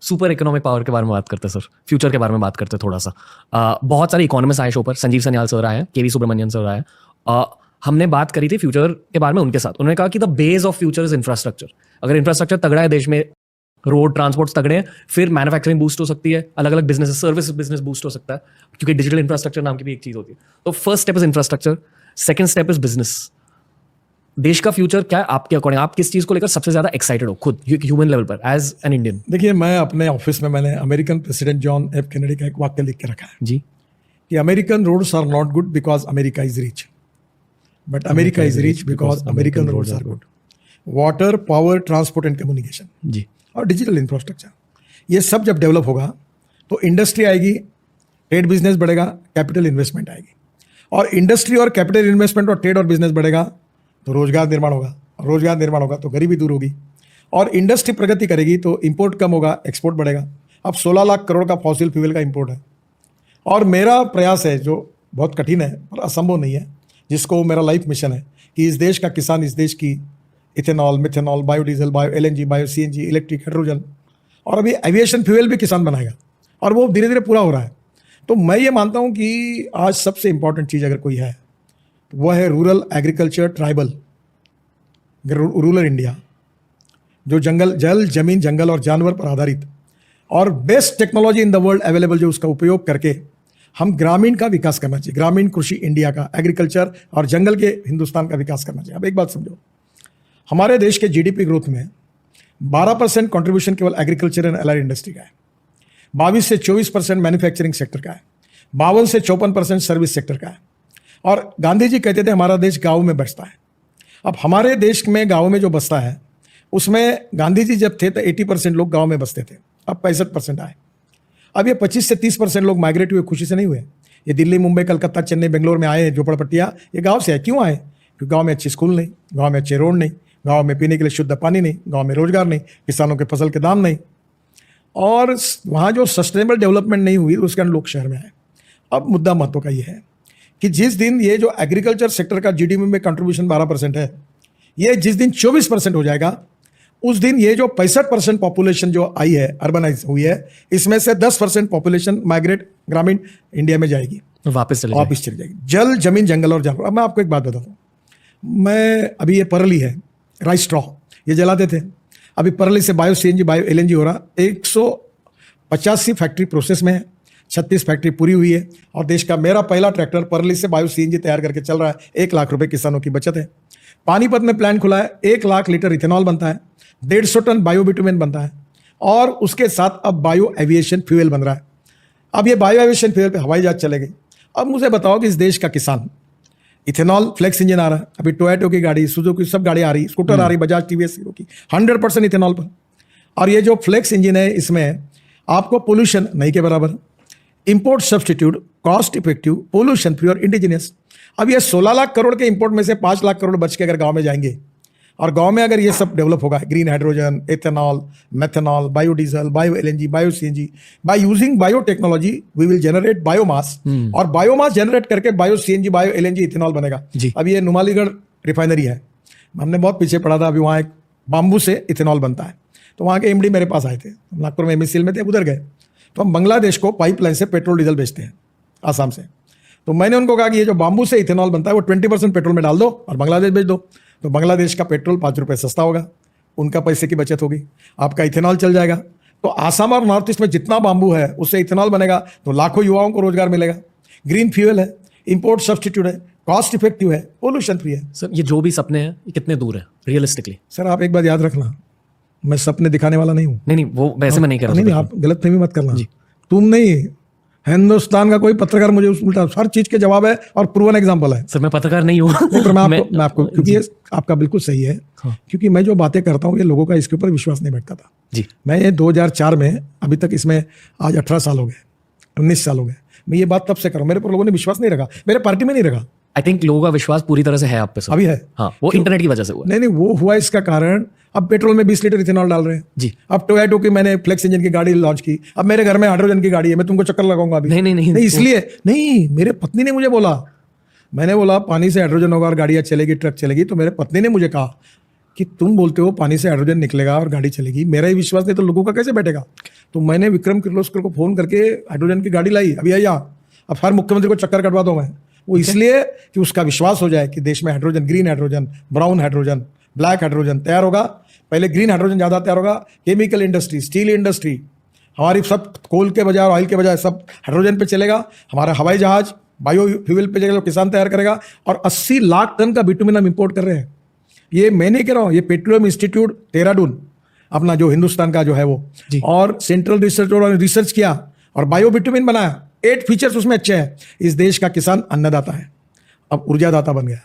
Super economic power के बारे में बात करते हैं सर, फ्यूचर के बारे में बात करते हैं थोड़ा सा। बहुत सारे इकोनॉमिस्ट आए शो पर, संजीव सन्याल सर आए, केवी सुब्रमण्यन सर आए। हमने बात करी थी फ्यूचर के बारे में उनके साथ। उन्होंने कहा कि the base of future is infrastructure. अगर इंफ्रास्ट्रक्चर तगड़ा है देश में, रोड ट्रांसपोर्ट तगड़े हैं, फिर मैन्युफैक्चरिंग बूस्ट हो सकती है, अलग अलग बिजनेस, सर्विस बिजनेस बूस्ट हो सकता है, क्योंकि डिजिटल इंफ्रास्ट्रक्चर नाम की भी एक चीज होती है। तो first step is infrastructure, second step is business. देश का फ्यूचर क्या है आपके अकॉर्डिंग? आप किस चीज को लेकर सबसे ज्यादा एक्साइटेड हो खुद ह्यूमन लेवल पर एज एन इंडियन? देखिए, मैं अपने ऑफिस में मैंने American president John F Kennedy का एक वाक्य लिख के रखा है जी, कि American roads are not good because America is rich, but America is rich because American roads are good. Water, power, transport and communication जी, और डिजिटल इंफ्रास्ट्रक्चर, ये सब जब डेवलप होगा तो इंडस्ट्री आएगी, ट्रेड बिजनेस बढ़ेगा, कैपिटल इन्वेस्टमेंट आएगी। और इंडस्ट्री और कैपिटल इन्वेस्टमेंट और ट्रेड और बिजनेस बढ़ेगा तो रोजगार निर्माण होगा, और रोजगार निर्माण होगा तो गरीबी दूर होगी। और इंडस्ट्री प्रगति करेगी तो इंपोर्ट कम होगा, एक्सपोर्ट बढ़ेगा। अब 16 लाख करोड़ का फॉसिल फ्यूल का इंपोर्ट है, और मेरा प्रयास है, जो बहुत कठिन है पर असंभव नहीं है, जिसको मेरा लाइफ मिशन है, कि इस देश का किसान इस देश की ethanol, methanol, biodiesel, bio LNG, bio CNG, electric, hydrogen और अभी एविएशन फ्यूल भी किसान बनाएगा, और वो धीरे धीरे पूरा हो रहा है। तो मैं ये मानता हूँ कि आज सबसे इंपॉर्टेंट चीज़ अगर कोई है तो वह है rural agriculture, tribal rural India, जो जल, जमीन, जंगल और जानवर पर आधारित और best technology in the world available, जो उसका उपयोग करके हम ग्रामीण का विकास करना चाहिए, ग्रामीण कृषि इंडिया का, एग्रीकल्चर और जंगल के हिंदुस्तान का विकास करना चाहिए। अब एक बात समझो, हमारे देश के जीडीपी ग्रोथ में 12% कंट्रीब्यूशन केवल एग्रीकल्चर एंड एलाइड इंडस्ट्री का है, 22 से 24% मैन्युफैक्चरिंग सेक्टर का है, 52 से 54% सर्विस सेक्टर का है। और गांधी जी कहते थे हमारा देश गाँव में बसता है। अब हमारे देश में गाँव में जो बसता है, उसमें गांधी जी जब थे तो 80% लोग गाँव में बसते थे, अब 65% आए। अब ये 25 से 30% लोग माइग्रेट हुए, खुशी से नहीं हुए। ये दिल्ली, मुंबई, कलकत्ता, चेन्नई, बेंगलोर में आए, झोपड़पट्टियाँ, ये गाँव से आए। क्यों आए? क्योंकि गाँव में अच्छी स्कूल नहीं, गाँव में अच्छे रोड नहीं, गाँव में पीने के लिए शुद्ध पानी नहीं, गाँव में रोजगार नहीं, किसानों के फसल के दाम नहीं, और वहाँ जो सस्टेनेबल डेवलपमेंट नहीं हुई, उसके कारण लोग शहर में आए। अब मुद्दा महत्व का ये है कि जिस दिन ये जो एग्रीकल्चर सेक्टर का जीडीपी में कंट्रीब्यूशन 12% है, ये जिस दिन 24% हो जाएगा, उस दिन ये जो 65% पॉपुलेशन जो आई है, अर्बनाइज हुई है, इसमें से 10% पॉपुलेशन माइग्रेट ग्रामीण इंडिया में जाएगी, वापस चली जाएगी। जल, जमीन, जंगल और जानवर। अब मैं आपको एक बात बताता हूँ, मैं अभी ये परली है, राइस स्ट्रॉ, ये जलाते थे, अभी परली से बायो सीएनजी, बायो एलएनजी हो रहा। 185 फैक्ट्री प्रोसेस में है, 36 फैक्ट्री पूरी हुई है, और देश का मेरा पहला ट्रैक्टर परली से बायो सीएनजी तैयार करके चल रहा है। 1 लाख रुपए किसानों की बचत है। पानीपत में प्लांट खुला है, 1 लाख लीटर इथेनॉल बनता है, 150 टन बायो बिटुमेन बनता है, और उसके साथ अब बायो एविएशन फ्यूल बन रहा है। अब ये बायो एविएशन फ्यूल पे हवाई जहाज चलेगी। अब मुझे बताओ कि इस देश का किसान, इथेनॉल फ्लेक्स इंजन आ रहा है, अभी टोयोटो की गाड़ी, सुजुकी की सब गाड़ी आ रही, स्कूटर आ रही, बजाज, टीवीएस हीरो की 100% इथेनॉल पर। और ये जो फ्लेक्स इंजन है, इसमें आपको पोल्यूशन नहीं के बराबर, import substitute, cost effective, pollution free और इंडिजिनियस। अब ये 16 लाख करोड़ के इंपोर्ट में से 5 लाख करोड़ बच के अगर गांव में जाएंगे, और गांव में अगर ये सब डेवलप होगा, green hydrogen, ethanol, methanol, biodiesel, bio LNG, bio CNG, by using bio technology we will generate biomass, और बायोमास जनरेट करके bio CNG, bio LNG, ethanol बनेगा। अब ये नुमालीगढ़ रिफाइनरी है, हमने बहुत पीछे पढ़ा था, अभी वहाँ एक बाम्बू से इथेनॉल बनता है। तो वहाँ के एमडी मेरे पास आए थे, नागपुर में एमएससीएल में थे, उधर गए, तो हम बांग्लादेश को पाइपलाइन से पेट्रोल डीजल बेचते हैं, आसाम से। तो मैंने उनको कहा कि ये जो बाम्बू से इथेनॉल बनता है वो 20% पेट्रोल में डाल दो और बांग्लादेश बेच दो, तो बांग्लादेश का पेट्रोल 5 रुपये सस्ता होगा, उनका पैसे की बचत होगी, आपका इथेनॉल चल जाएगा। तो आसाम और नॉर्थ ईस्ट में जितना बाम्बू है उससे इथेनॉल बनेगा, तो लाखों युवाओं को रोजगार मिलेगा। ग्रीन फ्यूल है, इंपोर्ट सब्सटीट्यूट है, कॉस्ट इफेक्टिव है, पोल्यूशन फ्री है। सर, ये जो भी सपने हैं ये कितने दूर है रियलिस्टिकली? सर, आप एक बात याद रखना, मैं सपने दिखाने वाला नहीं हूँ। नहीं, वो वैसे मैं नहीं कर रहा। नहीं, आप गलत फहमी मत करना। तुम नहीं, हिंदुस्तान का कोई पत्रकार मुझे उल्टा हर चीज के जवाब है और प्रूवन एग्जांपल है। सर, मैं पत्रकार नहीं हूँ। मैं आपको क्योंकि ये आपका बिल्कुल सही है। हाँ। क्योंकि मैं जो बातें करता हूँ ये लोगों का इसके ऊपर विश्वास नहीं बैठता था जी। मैं ये 2004 में, अभी तक इसमें आज 18 साल हो गए, 19 साल हो गए, मैं ये बात तब से कर रहा हूँ, मेरे पर लोगों ने विश्वास नहीं रखा, मेरे पार्टी में नहीं रखा। आई थिंक लोगों का विश्वास पूरी तरह से है आप पे सर। अभी है। हाँ, वो इंटरनेट की वजह से हुआ। नहीं, वो हुआ इसका कारण, अब पेट्रोल में 20 लीटर इथेनॉल डाल रहे हैं जी। अब टोयोटो की मैंने फ्लेक्स इंजन की गाड़ी लॉन्च की, अब मेरे घर में हाइड्रोजन की गाड़ी है, मैं तुमको चक्कर लगाऊंगा अभी? नहीं, इसलिए नहीं, मेरे पत्नी ने मुझे बोला, मैंने बोला पानी से हाइड्रोजन होगा और गाड़ियाँ चलेगी, ट्रक चलेगी, तो मेरे पत्नी ने मुझे कहा कि तुम बोलते हो पानी से हाइड्रोजन निकलेगा और गाड़ी चलेगी, मेरा ही विश्वास नहीं तो लोगों का कैसे बैठेगा? तो मैंने विक्रम किर्लोस्कर को फोन करके हाइड्रोजन की गाड़ी लाई, अभी आइया, अब हर मुख्यमंत्री को चक्कर कटवा दो मैं। वो इसलिए कि उसका विश्वास हो जाए कि देश में hydrogen, green hydrogen, brown hydrogen, black hydrogen तैयार होगा। पहले ग्रीन हाइड्रोजन ज़्यादा तैयार होगा, केमिकल इंडस्ट्री, स्टील इंडस्ट्री हमारी सब कोल के बजाय और ऑयल के बजाय सब हाइड्रोजन पे चलेगा। हमारा हवाई जहाज बायो फ्यूल पे चलेगा, किसान तैयार करेगा। और 80 लाख टन का बिटुमिन हम इंपोर्ट कर रहे हैं। ये मैं नहीं कह रहा हूँ, ये पेट्रोलियम इंस्टीट्यूट देहरादून अपना जो हिंदुस्तान का जो है वो, और सेंट्रल रिसर्च और रिसर्च किया और बायो बिटुमिन बनाया। 8 फीचर्स उसमें अच्छे हैं। इस देश का किसान अन्नदाता है, अब ऊर्जादाता बन गया,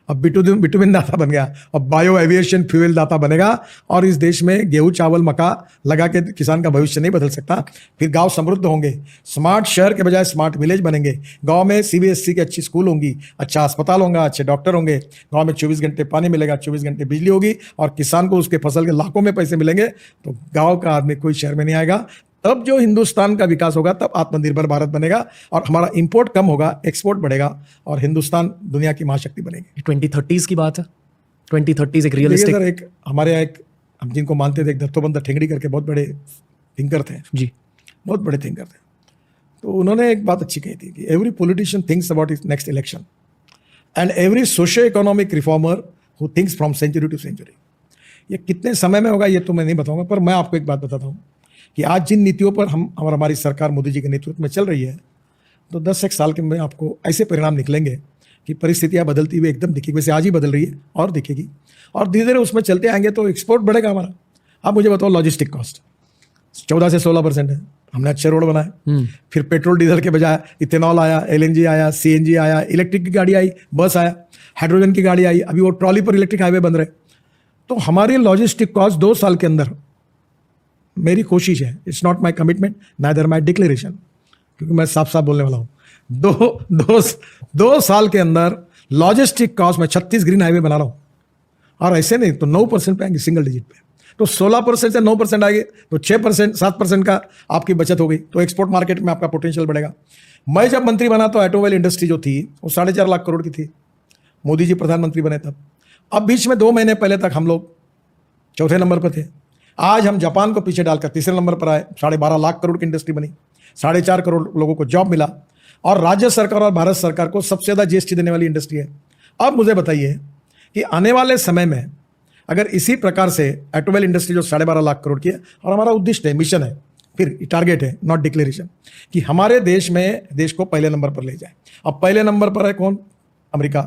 अब बिटुमिन दाता बन गया, अब बायो एविएशन फ्यूल दाता बनेगा। और इस देश में गेहूं चावल मक्का लगा के किसान का भविष्य नहीं बदल सकता। फिर गांव समृद्ध होंगे, स्मार्ट शहर के बजाय स्मार्ट विलेज बनेंगे। गांव में CBSE की अच्छी स्कूल होंगी, अच्छा अस्पताल होगा, अच्छे डॉक्टर होंगे। गांव में 24 घंटे पानी मिलेगा, 24 घंटे बिजली होगी और किसान को उसके फसल के लाखों में पैसे मिलेंगे। तो गाँव का आदमी कोई शहर में नहीं आएगा। तब जो हिंदुस्तान का विकास होगा, तब आत्मनिर्भर भारत बनेगा और हमारा इंपोर्ट कम होगा, एक्सपोर्ट बढ़ेगा और हिंदुस्तान दुनिया की महाशक्ति बनेगी। 2030s की बात है, 2030s एक देखिए रियलिस्टिक। सर, एक हमारे यहाँ एक हम जिनको मानते थे, एक दत्तोबंद ठेंगड़ी करके बहुत बड़े थिंकर थे जी, बहुत बड़े थिंकर थे। तो उन्होंने एक बात अच्छी कही थी कि every politician thinks about his next election and every socio economic reformer who thinks from century to century. ये कितने समय में होगा ये तो मैं नहीं बताऊंगा, पर मैं आपको एक बात बताता हूँ कि आज जिन नीतियों पर हम और हमारी सरकार मोदी जी के नेतृत्व में चल रही है, तो 10-1 साल के में आपको ऐसे परिणाम निकलेंगे कि परिस्थितियां बदलती हुई एकदम दिखेगी। वैसे आज ही बदल रही है और दिखेगी, और धीरे धीरे उसमें चलते आएंगे तो एक्सपोर्ट बढ़ेगा हमारा। आप मुझे बताओ, लॉजिस्टिक कॉस्ट 14 से 16% है। हमने अच्छे रोड बनाए, फिर पेट्रोल डीजल के बजाय इथेनॉल आया, LNG आया, CNG आया, इलेक्ट्रिक की गाड़ी आई, बस आया, हाइड्रोजन की गाड़ी आई, अभी वो ट्रॉली पर इलेक्ट्रिक हाईवे बन रहे। तो हमारी लॉजिस्टिक कॉस्ट 2 साल के अंदर, मेरी कोशिश है, it's not my commitment neither my declaration, क्योंकि मैं साफ साफ बोलने वाला हूँ, दो साल के अंदर लॉजिस्टिक कॉस्ट में 36 ग्रीन हाईवे बना रहा हूँ। और ऐसे नहीं तो 9% पे आएंगे, सिंगल डिजिट पे। तो 16% से 9% आएंगे तो 6%, 7% का आपकी बचत हो गई। तो एक्सपोर्ट मार्केट में आपका पोटेंशियल बढ़ेगा। मैं जब मंत्री बना तो ऑटोमोबाइल इंडस्ट्री जो थी वो 4.5 लाख करोड़ की थी। मोदी जी प्रधानमंत्री बने तब। अब बीच में 2 महीने पहले तक हम लोग 4थे नंबर पर थे। आज हम जापान को पीछे डालकर 3रे नंबर पर आए। 12.5 लाख करोड़ की इंडस्ट्री बनी, 4.5 करोड़ लोगों को जॉब मिला, और राज्य सरकार और भारत सरकार को सबसे ज़्यादा GST देने वाली इंडस्ट्री है। अब मुझे बताइए कि आने वाले समय में अगर इसी प्रकार से ऑटोमोबाइल इंडस्ट्री जो 12.5 लाख करोड़ की है, और हमारा उद्देश्य है, मिशन है, फिर टारगेट है, नॉट डिक्लेरेशन, कि हमारे देश में देश को पहले नंबर पर ले जाए। अब पहले नंबर पर है कौन? अमेरिका,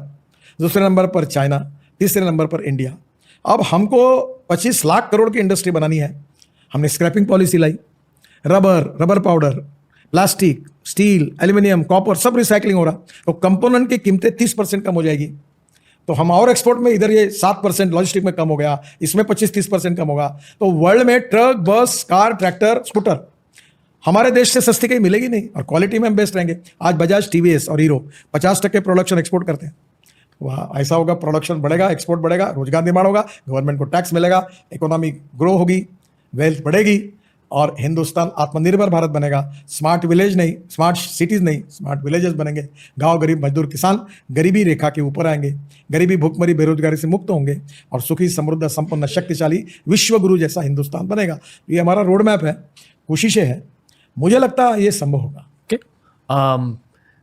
दूसरे नंबर पर चाइना, तीसरे नंबर पर इंडिया। अब हमको 25 लाख करोड़ की इंडस्ट्री बनानी है। हमने स्क्रैपिंग पॉलिसी लाई, rubber powder, plastic, steel, aluminium, copper सब रिसाइकलिंग हो रहा। तो कंपोनेंट की कीमतें 30% कम हो जाएगी। तो हम और एक्सपोर्ट में इधर ये 7% लॉजिस्टिक में कम हो गया, इसमें 25-30% कम होगा। तो वर्ल्ड में ट्रक, बस, कार, ट्रैक्टर, स्कूटर हमारे देश से सस्ती कहीं मिलेगी नहीं, और क्वालिटी में हम बेस्ट रहेंगे। आज बजाज, TVS और हीरो 50% प्रोडक्शन एक्सपोर्ट करते हैं। वहाँ ऐसा होगा, प्रोडक्शन बढ़ेगा, एक्सपोर्ट बढ़ेगा, रोजगार निर्माण होगा, गवर्नमेंट को टैक्स मिलेगा, इकोनॉमी ग्रो होगी, वेल्थ बढ़ेगी, और हिंदुस्तान आत्मनिर्भर भारत बनेगा। स्मार्ट विलेज नहीं, स्मार्ट सिटीज नहीं, स्मार्ट विलेजेस बनेंगे। गांव, गरीब, मजदूर, किसान गरीबी रेखा के ऊपर आएंगे, गरीबी, भूखमरी, बेरोजगारी से मुक्त होंगे, और सुखी, समृद्ध, संपन्न, शक्तिशाली विश्व गुरु जैसा हिंदुस्तान बनेगा। ये हमारा रोड मैप है, कोशिशें हैं, मुझे लगता है ये संभव होगा। ओके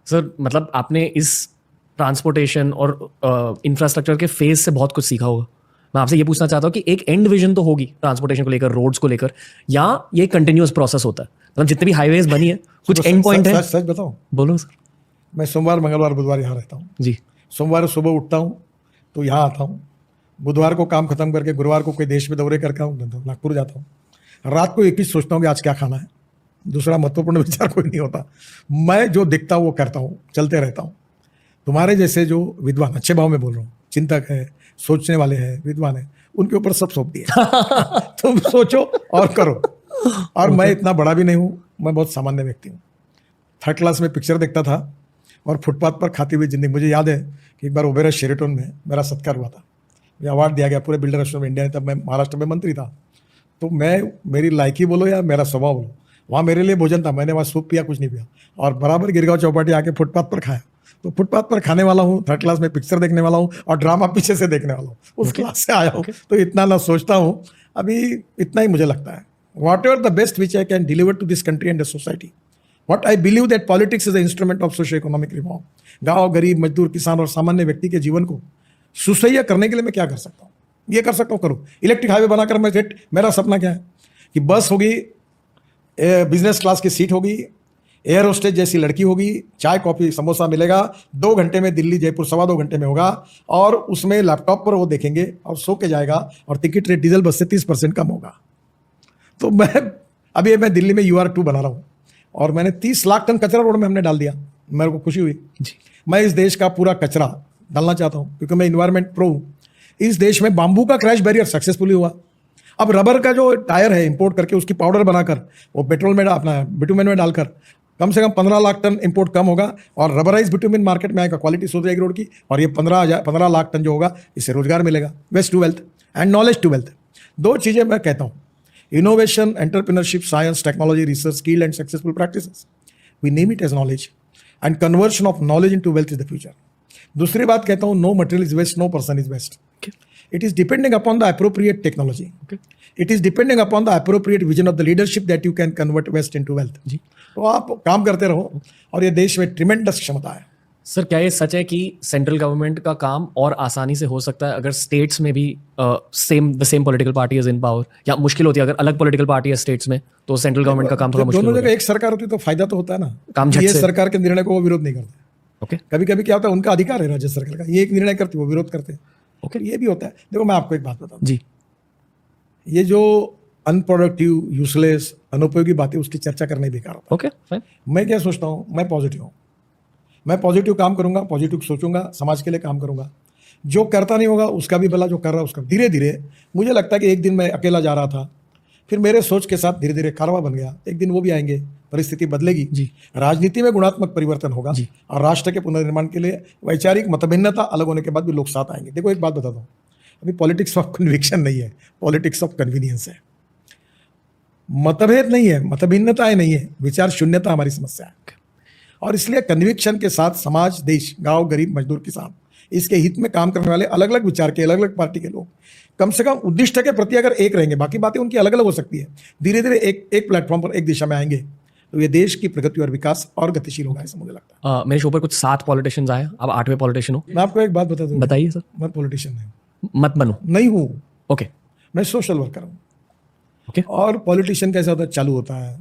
सर, मतलब आपने इस ट्रांसपोर्टेशन और इंफ्रास्ट्रक्चर के फेज से बहुत कुछ सीखा होगा। मैं आपसे ये पूछना चाहता हूँ कि एक एंड विजन तो होगी ट्रांसपोर्टेशन को लेकर, रोड्स को लेकर, या ये कंटिन्यूअस प्रोसेस होता है? मतलब जितनी भी हाईवेज बनी है, कुछ एंड पॉइंट है? सच बताऊँ, बोलो सर। मैं सोमवार, मंगलवार, बुधवार यहाँ रहता हूँ जी। सोमवार सुबह उठता हूँ तो यहाँ आता हूँ, बुधवार को काम खत्म करके गुरुवार को कोई देश में दौरे करके हूँ, नागपुर जाता हूँ। रात को एक ही सोचता हूँ कि आज क्या खाना है, दूसरा महत्वपूर्ण विचार कोई नहीं होता। मैं जो दिखता हूँ वो करता हूँ, चलते रहता हूँ। तुम्हारे जैसे जो विद्वान, अच्छे भाव में बोल रहा हूँ, चिंतक है, सोचने वाले हैं, विद्वान है, उनके ऊपर सब सौंप दिया। तुम सोचो और करो। और मैं इतना बड़ा भी नहीं हूँ, मैं बहुत सामान्य व्यक्ति हूँ। 3rd क्लास में पिक्चर देखता था और फुटपाथ पर खाती हुई जिंदगी। मुझे याद है कि एक बार ओबेरॉय शेरेटन में मेरा सत्कार हुआ था, मुझे अवार्ड दिया गया पूरे बिल्डर एसोसिएशन ऑफ इंडिया ने। तब मैं महाराष्ट्र में मंत्री था। तो मेरी लायकी बोलो या मेरा स्वभाव बोलो, वहाँ मेरे लिए भोजन था। मैंने वहाँ सूप पिया, कुछ नहीं पिया, और बराबर गिरगांव चौपाटी आके फुटपाथ पर खाया। तो फुटपाथ पर खाने वाला हूँ, 3rd क्लास में पिक्चर देखने वाला हूँ, और ड्रामा पीछे से देखने वाला हूँ, उस क्लास से आया हूँ। तो इतना ना सोचता हूँ, अभी इतना ही मुझे लगता है। whatever the best which I can deliver to this country and the society. What I believe that politics is the instrument of socio-economic reform. गांव, गरीब, मजदूर, किसान और सामान्य व्यक्ति के जीवन को सुसह्य करने के लिए मैं क्या कर सकता हूँ, ये कर सकता हूँ, करूँ। इलेक्ट्रिक हाईवे बनाकर मैं मेरा सपना क्या है कि बस होगी, बिजनेस क्लास की सीट होगी, एयर होस्टेज जैसी लड़की होगी, चाय कॉफ़ी समोसा मिलेगा, 2 घंटे में दिल्ली जयपुर 2.25 घंटे में होगा, और उसमें लैपटॉप पर वो देखेंगे और सो के जाएगा, और टिकट रेट डीजल बस से 30% कम होगा। तो मैं दिल्ली में UR2 बना रहा हूँ, और मैंने 30 लाख टन कचरा रोड में हमने डाल दिया, मेरे को खुशी हुई जी। मैं इस देश का पूरा कचरा डालना चाहता हूँ क्योंकि मैं इन्वायरमेंट प्रो हूँ। इस देश में बाम्बू का क्रैश बैरियर सक्सेसफुली हुआ। अब रबर का जो टायर है इंपोर्ट करके उसकी पाउडर बनाकर वो पेट्रोल में अपना बिटुमेन में डालकर कम से कम 15 लाख टन इंपोर्ट कम होगा, और रबराइज बिटुमेन मार्केट में आएगा, क्वालिटी सुधर जाएगी रोड की, और ये 15 लाख टन जो होगा इससे रोजगार मिलेगा। Waste to wealth and knowledge to wealth, 2 चीज़ें मैं कहता हूँ, innovation, entrepreneurship, science, technology, research, skill and successful practices, we name it as knowledge, and conversion of knowledge into wealth is the future. दूसरी बात कहता हूँ, no material is waste, no person is waste. It is depending upon the appropriate technology. Okay. It is depending upon the appropriate vision of the leadership that you can convert waste into wealth. जी. तो आप काम करते रहो, और ये देश में tremendous क्षमता है। सर, क्या ये सच है कि सेंट्रल गवर्नमेंट का काम और आसानी से हो सकता है अगर स्टेट्स में भी the same political party is in power, या मुश्किल होती है अगर अलग पॉलिटिकल पार्टी है स्टेट्स में, तो सेंट्रल गवर्नमेंट का काम थोड़ा मुश्किल दोनों जगह एक सरकार होती है तो फायदा तो होता है ना, काम झट ये से। सरकार के निर्णय को वो विरोध नहीं करते। ओके। कभी कभी क्या होता है, उनका अधिकार है राज्य सरकार का, ये एक निर्णय करती है वो विरोध करते हैं। ओके, ये भी होता है। देखो मैं आपको एक बात बताऊं जी, ये जो अनप्रोडक्टिव, यूजलेस, अनुपयोगी बातें उसकी चर्चा करना ही बेकार होता है। Okay fine. मैं क्या सोचता हूँ, मैं पॉजिटिव हूँ, मैं पॉजिटिव काम करूंगा, पॉजिटिव सोचूंगा, समाज के लिए काम करूंगा। जो करता नहीं होगा उसका भी भला, जो कर रहा है उसका। धीरे धीरे मुझे लगता है कि एक दिन मैं अकेला जा रहा था, फिर मेरे सोच के साथ धीरे धीरे कारवा बन गया, एक दिन वो भी आएंगे, परिस्थिति बदलेगी जी। राजनीति में गुणात्मक परिवर्तन होगा जी। और राष्ट्र के पुनर्निर्माण के लिए वैचारिक मतभिन्नता अलग होने के बाद भी लोग साथ आएंगे। देखो एक बात बताता हूँ, अभी पॉलिटिक्स ऑफ कन्विक्शन नहीं है, पॉलिटिक्स ऑफ कन्वीनियंस है। मतभेद नहीं है, मतभिन्नताएं नहीं है, विचार शून्यता हमारी समस्या है। और इसलिए कन्विक्शन के साथ समाज, देश, गांव, गरीब, मजदूर, किसान, इसके हित में काम करने वाले अलग अलग विचार के, अलग अलग पार्टी के लोग कम से कम उद्दिष्ट के प्रति अगर एक रहेंगे, बाकी बातें उनकी अलग अलग हो सकती है, धीरे धीरे एक प्लेटफॉर्म पर एक दिशा में आएंगे, तो ये देश की प्रगति और विकास और गतिशील होगा, ऐसा मुझे लगता है। मेरे शो पर कुछ 7 पॉलिटिशियंस आए, अब 8वें पॉलिटिशियन हो। मैं आपको एक बात बता दूं, बताइए सर। मैं पॉलिटिशियन नहीं, मत बनो। नहीं हूँ। ओके। मैं सोशल वर्कर हूँ। ओके। और पॉलिटिशियन कैसा होता है, चालू होता है,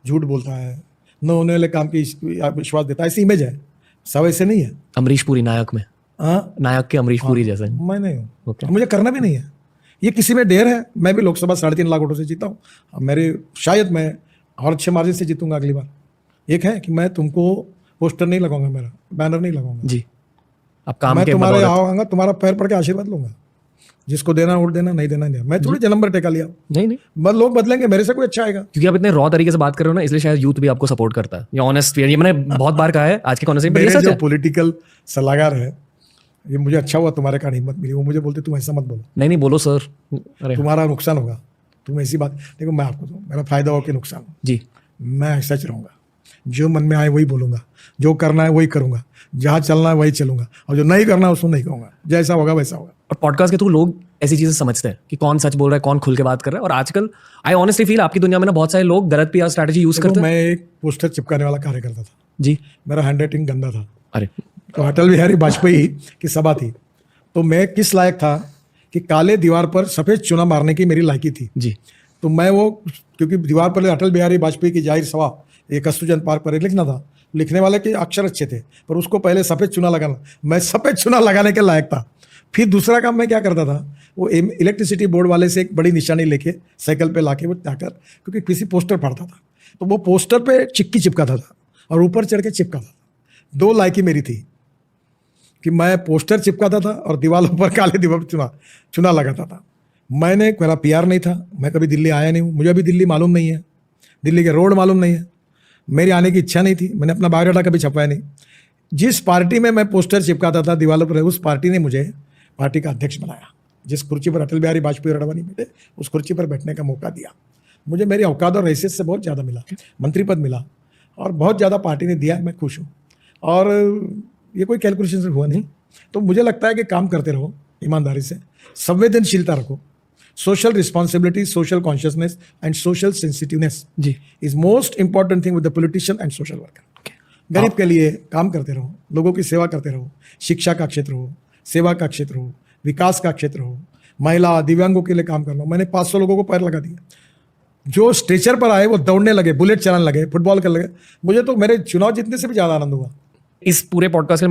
झूठ बोलता है, न होने वाले काम की विश्वास देता है, ऐसी इमेज है। सब ऐसे नहीं है। अमरीश पुरी नायक में, हाँ, नायक के अमरीश पुरी जैसे। मैं नहीं हूँ। okay. मुझे करना भी नहीं है, ये किसी में ढेर है। मैं भी लोकसभा 3.5 लाख वोटों से जीता हूँ, मेरे शायद मैं और अच्छे मार्जिन से जीतूंगा अगली बार। एक है कि मैं तुमको पोस्टर नहीं लगाऊंगा, मेरा बैनर नहीं लगाऊंगा जी। अब काम मैं के तुम्हारे आऊंगा, तुम्हारा पैर पड़ के आशीर्वाद लूंगा, जिसको देना वोट देना, नहीं देना नहीं। मैं थोड़ी जन्म पर टेका लिया। नहीं, लोग बदलेंगे, मेरे से कोई अच्छा आएगा। क्योंकि आप इतने रॉ तरीके से बात कर रहे हो ना, इसलिए शायद यूथ भी आपको सपोर्ट करता है। ये ऑनेस्ट, ये मैंने बहुत बार कहा है आज के कॉन्वर्सेशन में। मेरे जो पॉलिटिकल सलाहकार है, ये मुझे अच्छा हुआ तुम्हारे कारण हिम्मत मिली, वो मुझे बोलते तुम ऐसा मत बोलो। नहीं बोलो सर, अरे तुम्हारा नुकसान होगा, तुम ऐसी बात। देखो मैं आपको दूँ, मेरा फायदा हो कि नुकसान हो जी, मैं ऐसा ही रहूँगा। जो मन में आए वही बोलूँगा, जो करना है वही करूँगा, जहाँ चलना है वही चलूँगा, और जो नहीं करना है उसको नहीं कहूँगा। जैसा होगा वैसा होगा। और पॉडकास्ट के थ्रू लोग ऐसी चीजें समझते हैं कि कौन सच बोल रहा है, कौन खुल के बात कर रहा है। और आजकल आई ऑनेस्टली फील आपकी दुनिया में ना बहुत सारे लोग गलत PR स्ट्रैटेजी यूज करते हैं। मैं एक पोस्टर चिपकाने वाला कार्य करता था जी, मेरा हैंडराइटिंग गंदा था। अरे तो अटल बिहारी वाजपेयी की सभा थी, तो मैं किस लायक था कि काले दीवार पर सफेद चुना मारने की मेरी लायकी थी जी। तो मैं वो, क्योंकि दीवार पर अटल बिहारी वाजपेयी की जाहिर सभा एक कस्तूरचंद पार्क पर लिखना था, लिखने वाले के अक्षर अच्छे थे, पर उसको पहले सफ़ेद चुना लगाना, मैं सफ़ेद चुना लगाने के लायक था। फिर दूसरा काम मैं क्या करता था, वो इलेक्ट्रिसिटी बोर्ड वाले से एक बड़ी निशानी लेके साइकिल पे लाके वो जाकर, क्योंकि किसी पोस्टर पढ़ता था, तो वो पोस्टर पे चिक्की चिपकाता था और ऊपर चढ़ के चिपकाता था। 2 लायकी मेरी थी कि मैं पोस्टर चिपकाता था और दीवारों पर काले दीवार चुना लगाता था। मेरा PR नहीं था, मैं कभी दिल्ली आया नहीं हूँ, मुझे अभी दिल्ली मालूम नहीं है, दिल्ली के रोड मालूम नहीं है, मेरी आने की इच्छा नहीं थी, मैंने अपना बायोडाटा कभी छपवाया नहीं। जिस पार्टी में मैं पोस्टर चिपकाता था दीवारों पर, उस पार्टी ने मुझे पार्टी का अध्यक्ष बनाया। जिस कुर्सी पर अटल बिहारी वाजपेयी और अडवाणी बैठे, उस कुर्सी पर बैठने का मौका दिया। मुझे मेरी औकात और हैसियत से बहुत ज़्यादा मिला, मंत्री पद मिला, और बहुत ज़्यादा पार्टी ने दिया, मैं खुश हूँ। और ये कोई कैलकुलेशन से हुआ नहीं। तो मुझे लगता है कि काम करते रहो ईमानदारी से, संवेदनशीलता रखो, social responsibility, social consciousness, and social sensitiveness ji is most important thing with the politician and social worker. गरीब के लिए काम करते रहो, लोगों की सेवा करते रहो, शिक्षा का क्षेत्र हो, सेवा का क्षेत्र हो, विकास का क्षेत्र हो, महिला दिव्यांगों के लिए काम कर लो. मैंने 500 लोगों को पैर लगा दिया. जो स्ट्रेचर पर आए वो दौड़ने लगे, बुलेट चलाने लगे, फुटबॉल करने लगे. मुझे तो मेरे चुनाव जीतने से भी ज्यादा आनंद हुआ. इस पूरे पॉडकास्ट